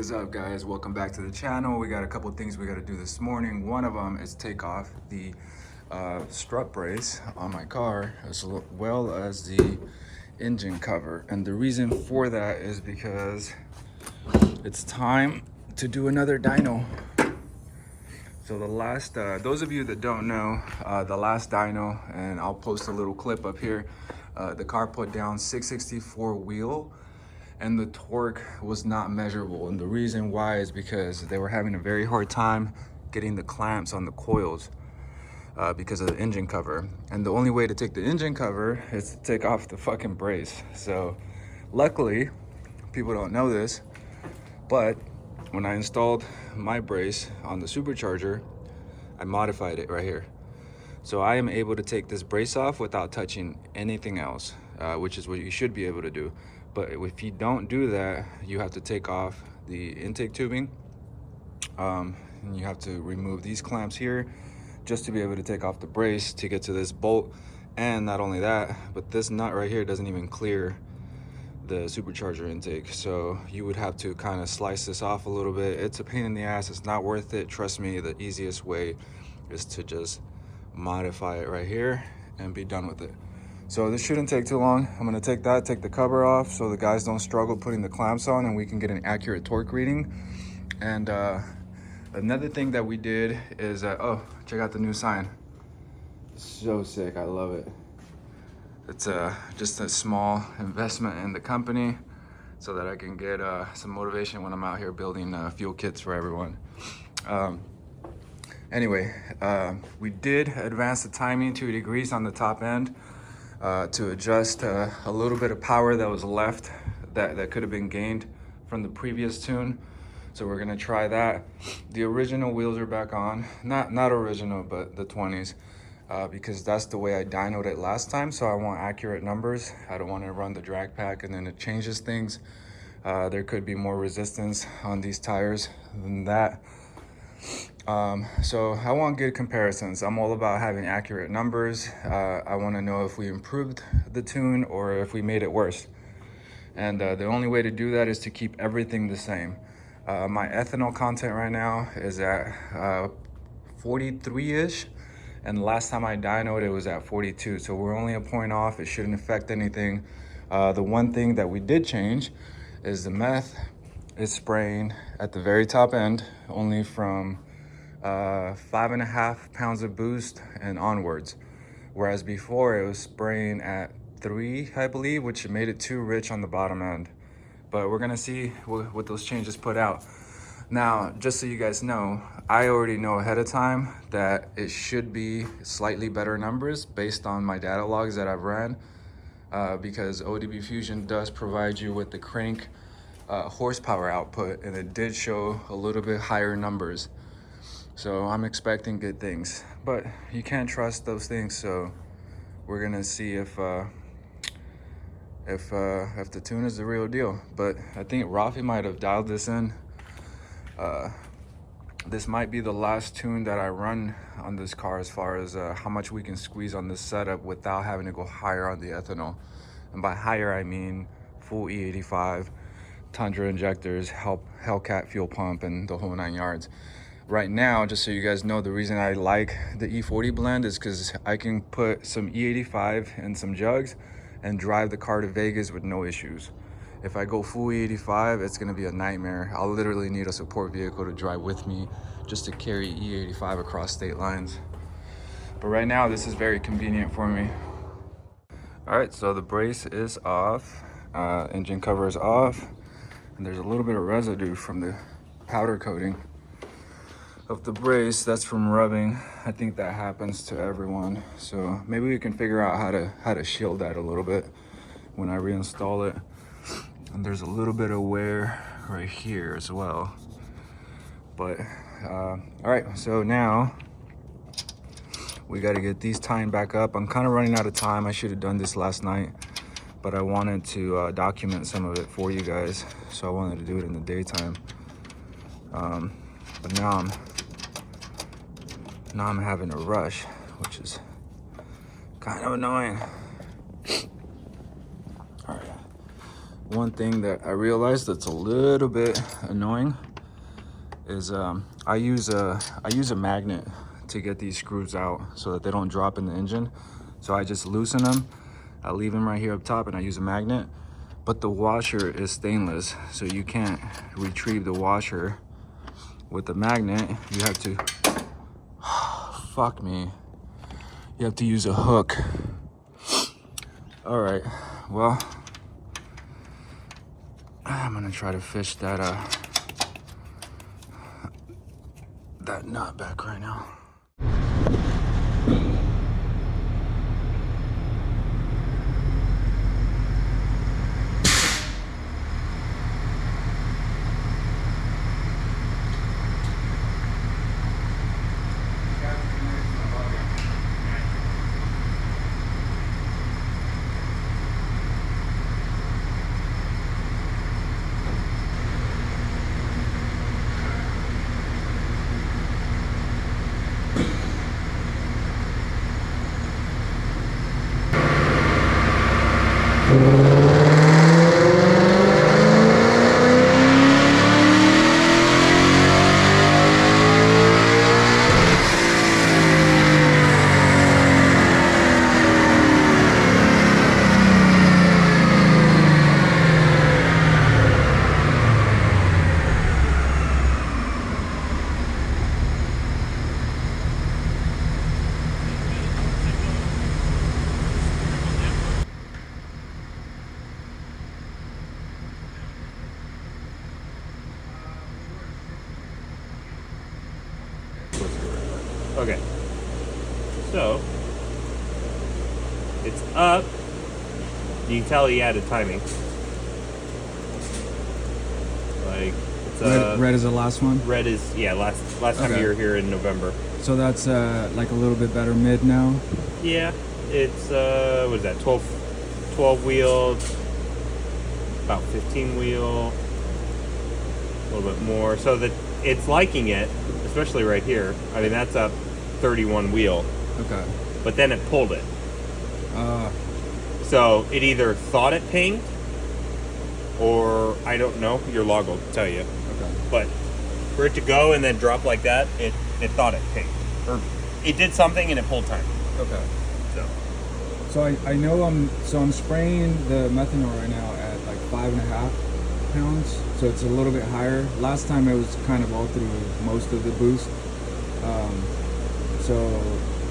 is up, guys? Welcome back to the channel. We got a couple things we got to do this morning. One of them is take off the strut brace on my car, as well as the engine cover. And the reason for that is because it's time to do another dyno. So the last, those of you that don't know, the last dyno, and I'll post a little clip up here, the car put down 664 wheel, and the torque was not measurable. And the reason why is because they were having a very hard time getting the clamps on the coils because of the engine cover. And the only way to take the engine cover is to take off the fucking brace. So luckily, people don't know this, but when I installed my brace on the Supercharger, I modified it right here. So I am able to take this brace off without touching anything else, which is what you should be able to do. But if you don't do that, you have to take off the intake tubing, and you have to remove these clamps here just to be able to take off the brace to get to this bolt. And not only that, but this nut right here doesn't even clear the supercharger intake. So you would have to kind of slice this off a little bit. It's a pain in the ass. It's not worth it. Trust me, the easiest way is to just modify it right here and be done with it. So this shouldn't take too long. I'm gonna take the cover off so the guys don't struggle putting the clamps on and we can get an accurate torque reading. And another thing that we did is, oh, check out the new sign. So sick, I love it. It's just a small investment in the company so that I can get some motivation when I'm out here building fuel kits for everyone. Anyway, we did advance the timing 2 degrees on the top end to adjust a little bit of power that was left that could have been gained from the previous tune. So we're gonna try that. The original wheels are back on, not original, but the 20s, because that's the way I dynoed it last time. So I want accurate numbers. I don't want to run the drag pack and then it changes things. There could be more resistance on these tires than that. So I want good comparisons. I'm all about having accurate numbers. I want to know if we improved the tune or if we made it worse. And the only way to do that is to keep everything the same. My ethanol content right now is at 43-ish. And last time I dynoed, it was at 42. So we're only a point off. It shouldn't affect anything. The one thing that we did change is the meth is spraying at the very top end, only from 5.5 pounds of boost and onwards, whereas before it was spraying at 3, I believe, which made it too rich on the bottom end. But we're gonna see what those changes put out. Now, just so you guys know, I already know ahead of time that it should be slightly better numbers based on my data logs that I've ran, because ODB Fusion does provide you with the crank horsepower output, and it did show a little bit higher numbers. So I'm expecting good things, but you can't trust those things. So we're gonna see if the tune is the real deal. But I think Rafi might have dialed this in. This might be the last tune that I run on this car as far as how much we can squeeze on this setup without having to go higher on the ethanol. And by higher, I mean full E85, Tundra injectors, Hellcat fuel pump, and the whole 9 yards. Right now, just so you guys know, the reason I like the E40 blend is because I can put some E85 in some jugs and drive the car to Vegas with no issues. If I go full E85, it's gonna be a nightmare. I'll literally need a support vehicle to drive with me just to carry E85 across state lines. But right now, this is very convenient for me. All right, so the brace is off, engine cover is off, and there's a little bit of residue from the powder coating of the brace. That's from rubbing. I think that happens to everyone. So maybe we can figure out how to shield that a little bit when I reinstall it. And there's a little bit of wear right here as well. But all right, so now we got to get these tying back up. I'm kind of running out of time. I should have done this last night, but I wanted to document some of it for you guys, so I wanted to do it in the daytime. But now I'm having a rush, which is kind of annoying. All right, one thing that I realized that's a little bit annoying is I use a magnet to get these screws out so that they don't drop in the engine. So I just loosen them, I leave them right here up top, and I use a magnet. But the washer is stainless, so you can't retrieve the washer with the magnet. You have to, fuck me, you have to use a hook. All right, well, I'm gonna try to fish that nut back right now. Okay, so it's up. You can tell he added timing. Like it's Red is the last one? Red is, yeah, last time you were here in November. So that's like a little bit better mid now? Yeah, it's what is that, 12 wheel, about 15 wheel, a little bit more. So that it's liking it, especially right here. I mean, that's up 31 wheel. Okay. But then it pulled it. So it either thought it pinged, or I don't know. Your log will tell you. Okay. But for it to go and then drop like that, it thought it pinged, or it did something and it pulled time. Okay. So I know I'm spraying the methanol right now at like 5.5 pounds. So it's a little bit higher. Last time it was kind of all through most of the boost.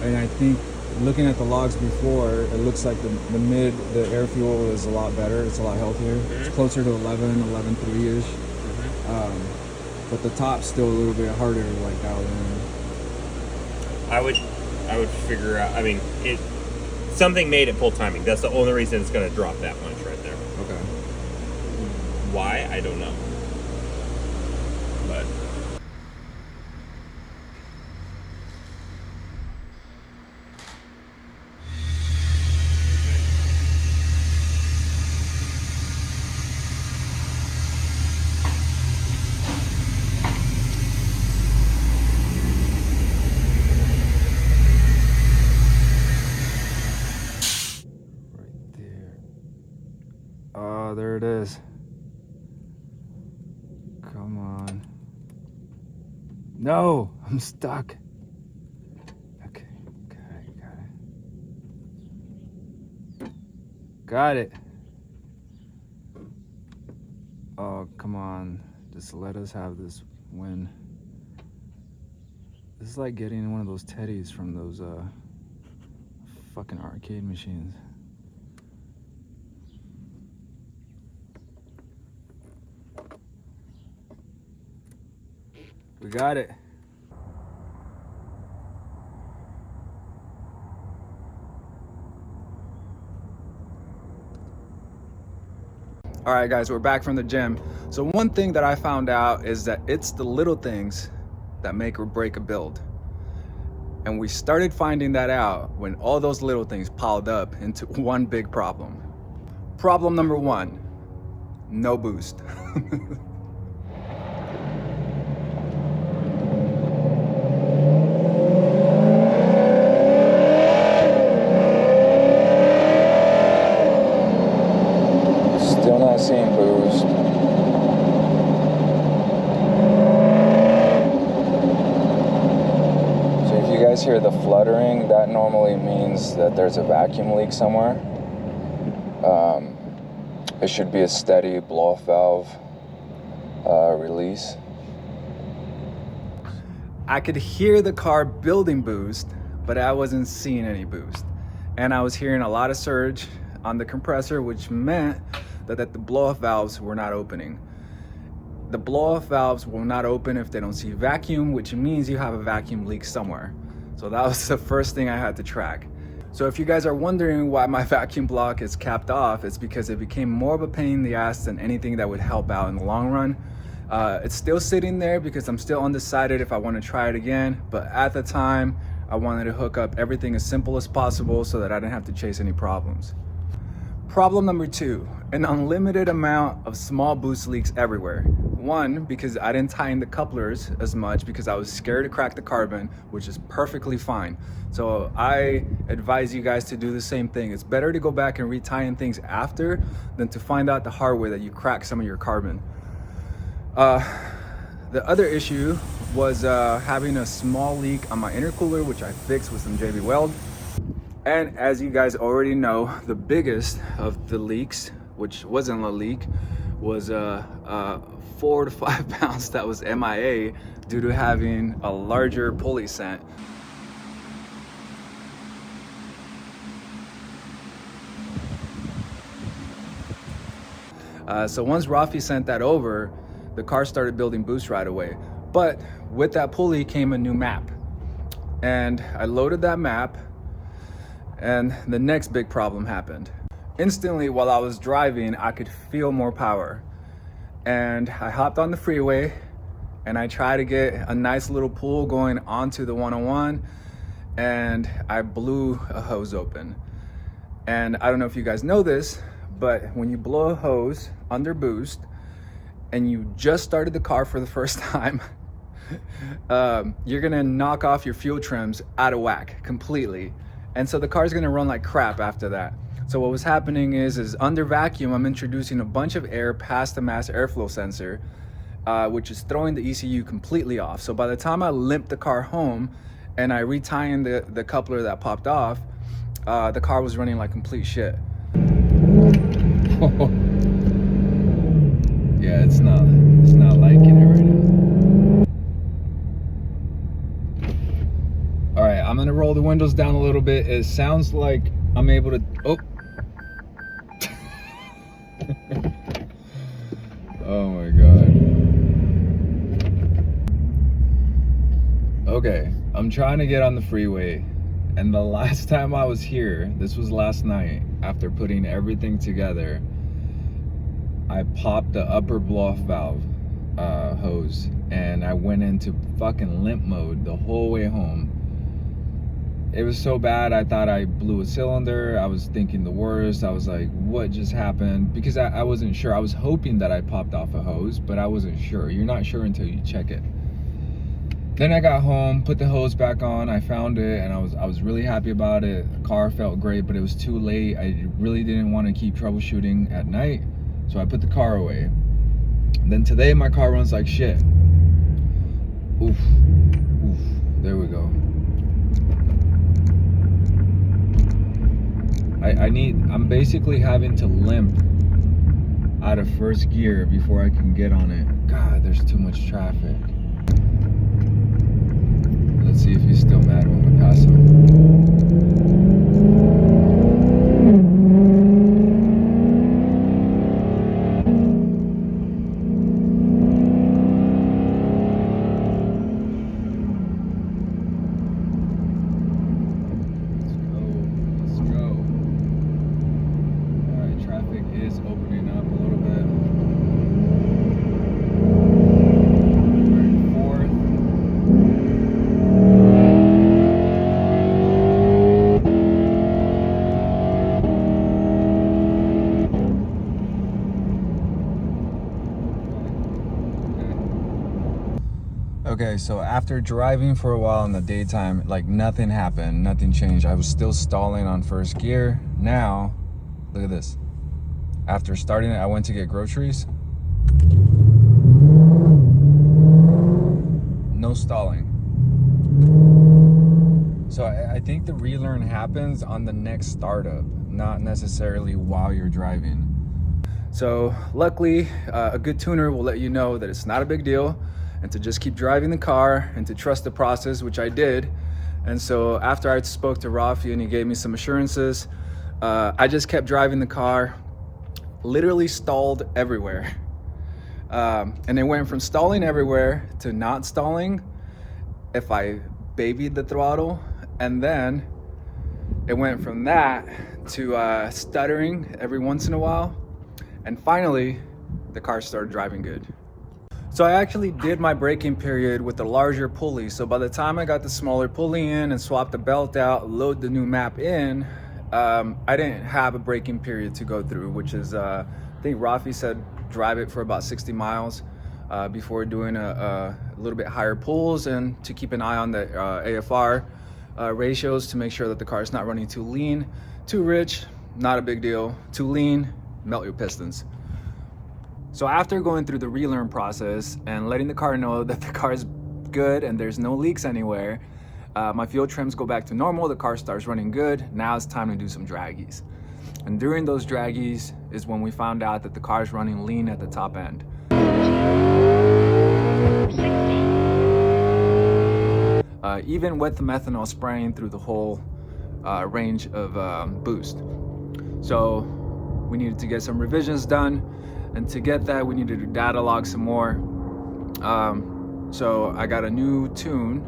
And I think looking at the logs before, it looks like the air fuel is a lot better. It's a lot healthier. Mm-hmm. It's closer to 11.3-ish. Mm-hmm. But the top's still a little bit harder to like dial in. I would figure out. I mean, something made it pull timing. That's the only reason it's going to drop that much right there. Okay. Why? I don't know. But there it is. Come on. No, I'm stuck. Okay, got it. Oh, come on. Just let us have this win. This is like getting one of those teddies from those fucking arcade machines. We got it. All right, guys, we're back from the gym. So one thing that I found out is that it's the little things that make or break a build. And we started finding that out when all those little things piled up into one big problem. Problem number one, no boost. Still not seeing guys hear the fluttering, that normally means that there's a vacuum leak somewhere. It should be a steady blow-off valve release. I could hear the car building boost, but I wasn't seeing any boost. And I was hearing a lot of surge on the compressor, which meant that the blow-off valves were not opening. The blow-off valves will not open if they don't see vacuum, which means you have a vacuum leak somewhere. So that was the first thing I had to track. So if you guys are wondering why my vacuum block is capped off, it's because it became more of a pain in the ass than anything that would help out in the long run. It's still sitting there because I'm still undecided if I want to try it again. But at the time, I wanted to hook up everything as simple as possible so that I didn't have to chase any problems. Problem number 2, an unlimited amount of small boost leaks everywhere. 1, because I didn't tighten the couplers as much because I was scared to crack the carbon, which is perfectly fine. So I advise you guys to do the same thing. It's better to go back and re-tighten things after than to find out the hard way that you crack some of your carbon. The other issue was having a small leak on my intercooler, which I fixed with some JB Weld. And as you guys already know, the biggest of the leaks, which wasn't a leak, was 4 to 5 pounds that was MIA due to having a larger pulley set. So once Rafi sent that over, the car started building boost right away. But with that pulley came a new map. And I loaded that map, and the next big problem happened. Instantly, while I was driving, I could feel more power. And I hopped on the freeway, and I tried to get a nice little pull going onto the 101, and I blew a hose open. And I don't know if you guys know this, but when you blow a hose under boost, and you just started the car for the first time, you're gonna knock off your fuel trims out of whack completely. And so the car's gonna run like crap after that. So what was happening is under vacuum, I'm introducing a bunch of air past the mass airflow sensor, which is throwing the ECU completely off. So by the time I limped the car home and I re-tightened the coupler that popped off, the car was running like complete shit. Yeah, it's not liking it right now. All right, I'm gonna roll the windows down a little bit. It sounds like I'm able to, oh. Oh my God. Okay, I'm trying to get on the freeway. And the last time I was here, this was last night, after putting everything together, I popped the upper blow-off valve hose, and I went into fucking limp mode the whole way home. It was so bad, I thought I blew a cylinder. I was thinking the worst. I was like, what just happened? Because I wasn't sure. I was hoping that I popped off a hose, but I wasn't sure. You're not sure until you check it. Then I got home, put the hose back on, I found it, and I was really happy about it. The car felt great, but it was too late. I really didn't want to keep troubleshooting at night, so I put the car away. And then today my car runs like shit. Oof, oof, there we go. I'm basically having to limp out of first gear before I can get on it. God, there's too much traffic. Let's see if he's still mad when we pass him. Okay, so after driving for a while in the daytime, like nothing happened, nothing changed. I was still stalling on first gear. Now, look at this. After starting it, I went to get groceries. No stalling. So I think the relearn happens on the next startup, not necessarily while you're driving. So luckily, a good tuner will let you know that it's not a big deal and to just keep driving the car and to trust the process, which I did. And so after I spoke to Rafi and he gave me some assurances, I just kept driving the car, literally stalled everywhere. And it went from stalling everywhere to not stalling if I babied the throttle. And then it went from that to stuttering every once in a while. And finally, the car started driving good. So I actually did my braking period with the larger pulley. So by the time I got the smaller pulley in and swapped the belt out, load the new map in, I didn't have a braking period to go through, which is, I think Rafi said drive it for about 60 miles before doing a little bit higher pulls, and to keep an eye on the AFR ratios to make sure that the car is not running too lean. Too rich, not a big deal. Too lean, melt your pistons. So after going through the relearn process and letting the car know that the car is good and there's no leaks anywhere, my fuel trims go back to normal, the car starts running good. Now it's time to do some draggies. And during those draggies is when we found out that the car is running lean at the top end. Even with the methanol spraying through the whole range of boost. So we needed to get some revisions done, and to get that we needed to data log some more. So I got a new tune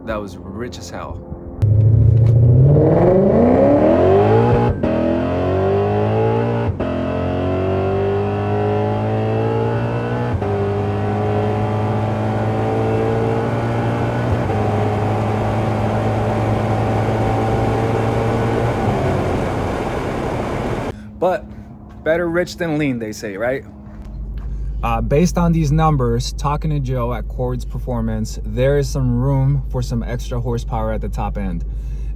that was rich as hell. But better rich than lean, they say, right? Based on these numbers, talking to Joe at Quartz Performance, there is some room for some extra horsepower at the top end.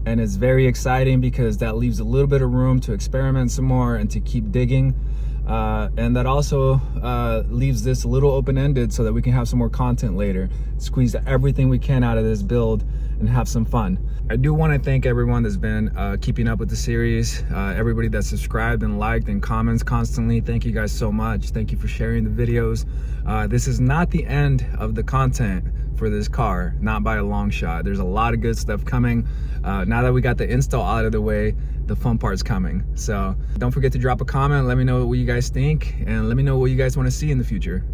And it's very exciting because that leaves a little bit of room to experiment some more and to keep digging. And that also leaves this a little open-ended so that we can have some more content later. Squeeze everything we can out of this build and have some fun. I do want to thank everyone that's been keeping up with the series, everybody that subscribed and liked and comments constantly. Thank you guys so much. Thank you for sharing the videos. This is not the end of the content for this car, not by a long shot. There's a lot of good stuff coming. Now that we got the install out of the way, the fun part's coming. So don't forget to drop a comment, let me know what you guys think, and let me know what you guys want to see in the future.